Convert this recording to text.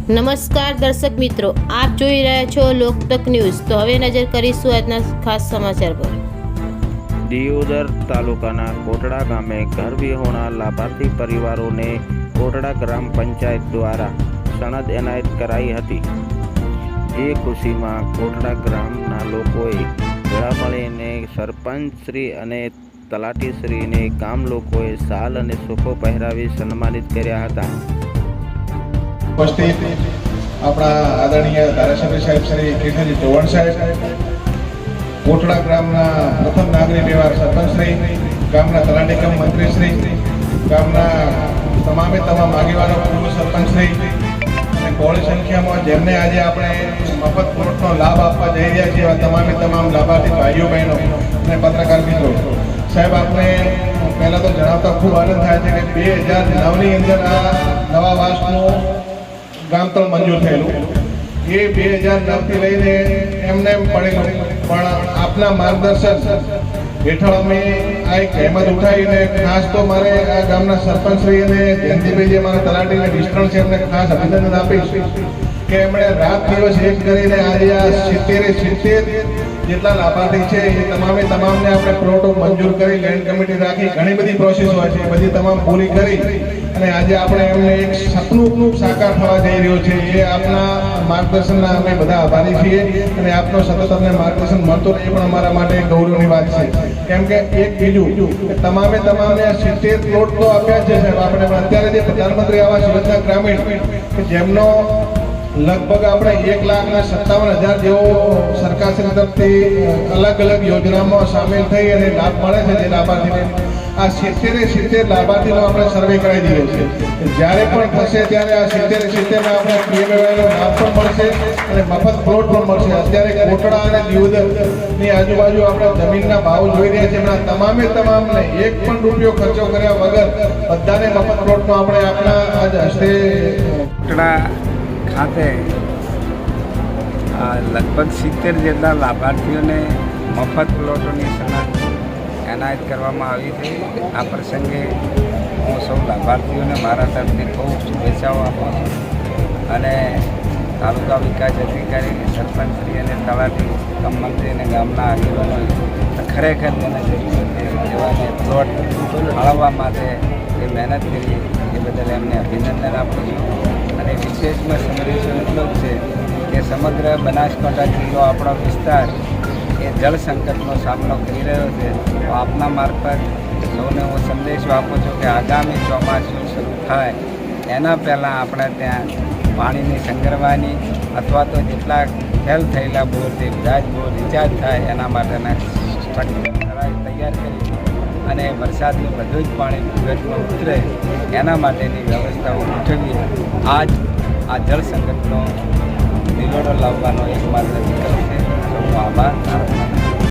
નમસ્કાર દર્શક મિત્રો, આપ જોઈ રહ્યા છો લોકતક ન્યૂઝ। તો હવે નજર કરીશું આજના ખાસ સમાચાર પર। દિયોદર તાલુકાના કોટડા ગામે ઘર વિહોણા લાભાર્થી પરિવારોને કોટડા ગ્રામ પંચાયત દ્વારા સનદ એનાયત કરાઈ હતી। જે ખુશીમાં કોટડા ગ્રામના લોકોએ ભેળા મળીને સરપંચશ્રી અને તલાટીશ્રીને ગામ લોકોએ શાલ અને સોખો પહેરાવી સન્માનિત કર્યા હતા। ઉપસ્થિત આપણા આદરણીય ધારાસભ્ય સાહેબ શ્રી કૃષ્ણજી ચૌહાણ સાહેબ, કોટડા ગામના પ્રથમ નાગરિક એવા સરપંચશ્રી, ગામના તલાટી કમ મંત્રીશ્રી, ગામના તમામ આગેવાનો, પૂર્વ સરપંચશ્રી અને બહોળી સંખ્યામાં જેમને આજે આપણે મફત પ્લોટનો લાભ આપવા જઈ રહ્યા છીએ એવા તમામ લાભાર્થી ભાઈઓ બહેનો અને પત્રકાર મિત્રો સાહેબ, આપણે પહેલાં તો જણાવતા ખૂબ આનંદ થાય છે કે 2009ની અંદર આ નવા વાસનું ગામતળ મંજૂર થયેલું। એ 2009થી લઈને એમને પડેલું, પણ આપના માર્ગદર્શન હેઠળ અમે આ એક કહેમત ઉઠાવીને ખાસ તો મારે આ ગામના સરપંચશ્રી અને જયંતિભાઈ જે મારા તલાટીને વિસ્તરણ છે એમને ખાસ અભિનંદન આપીશ કે એમણે રાત દિવસ એક કરીને આજે આ 70 જેટલા લાભાર્થી છે એ તમામને આપણે પ્લોટો મંજૂર કરી, લેન્ડ કમિટી રાખી, ઘણી બધી પ્રોસેસ હોય છે, બધી તમામ પૂરી કરી અને આજે આપણે એમને એક સપનું સાકાર થવા જઈ રહ્યો છે। એ આપના માર્ગદર્શનના અમે બધા આભારી છીએ અને આપનો સતત અમને માર્ગદર્શન મળતો રહે એ પણ અમારા માટે ગૌરવની વાત છે। કેમ કે એક બીજું કે તમામને 70 પ્લોટ તો આપ્યા છે સાહેબ આપણે, અત્યારે જે પ્રધાનમંત્રી આવાસ યોજના ગ્રામીણ જેમનો લગભગ આપણે 1,57,000 જેવો સરકારશ્રી તરફથી અલગ યોજનામાં સામેલ થઈ અને લાભ મળે છે જે લાભાર્થીને આ 70 લાભાર્થીનો આપણે સર્વે કરાવી દીધો છે। જ્યારે પણ થશે ત્યારે આ 70 આપણે પીએમએવાયનો લાભ પણ મળશે અને મફત પ્લોટ પણ મળશે। અત્યારે કોટડા અને દિયોદરની આજુબાજુ આપણે જમીનના ભાવ જોઈ રહ્યા છીએ, એમના તમામને એક પણ રૂપિયો ખર્ચો કર્યા વગર બધાને મફત પ્લોટનો આપણે આપણા આજ હસ્તે કોટડા ખાતે લગભગ 70 જેટલા લાભાર્થીઓને મફત પ્લોટોની સનદ એનાયત કરવામાં આવી છે। આ પ્રસંગે હું સૌ લાભાર્થીઓને મારા તરફથી ખૂબ શુભેચ્છાઓ આપું છું અને તાલુકા વિકાસ અધિકારી, સરપંચશ્રી અને તલાટી કમ મંત્રી અને ગામના આગેવાનોએ ખરેખર જેને જરૂર છે એવાને પ્લોટ ફાળવવા માટે એ મહેનત કરી એ બદલ એમને અભિનંદન આપું છું। અને વિશેષમાં સમરીશું એટલો જ છે કે સમગ્ર બનાસકાંઠા જિલ્લો આપણો વિસ્તાર એ જળ સંકટનો સામનો કરી રહ્યો છે। તો આપના મારફત સૌને હું સંદેશો આપું છું કે આગામી ચોમાસું શરૂ થાય એના પહેલાં આપણે ત્યાં પાણીની સંગ્રહવાની અથવા તો જેટલા ફેલ થયેલા બોર તે બધા જ બોર રિચાર્જ થાય એના માટેના સ્ટ્રક્ચર તૈયાર કરી અને વરસાદનું બધું જ પાણી ભૂગર્ભમાં ઉતરે એના માટેની વ્યવસ્થાઓ ગોઠવીએ। આ જળ સંકટનો નિલોડો લાવવાનો એકમાત્ર વિકલ્પ છે। સૌનો આભાર।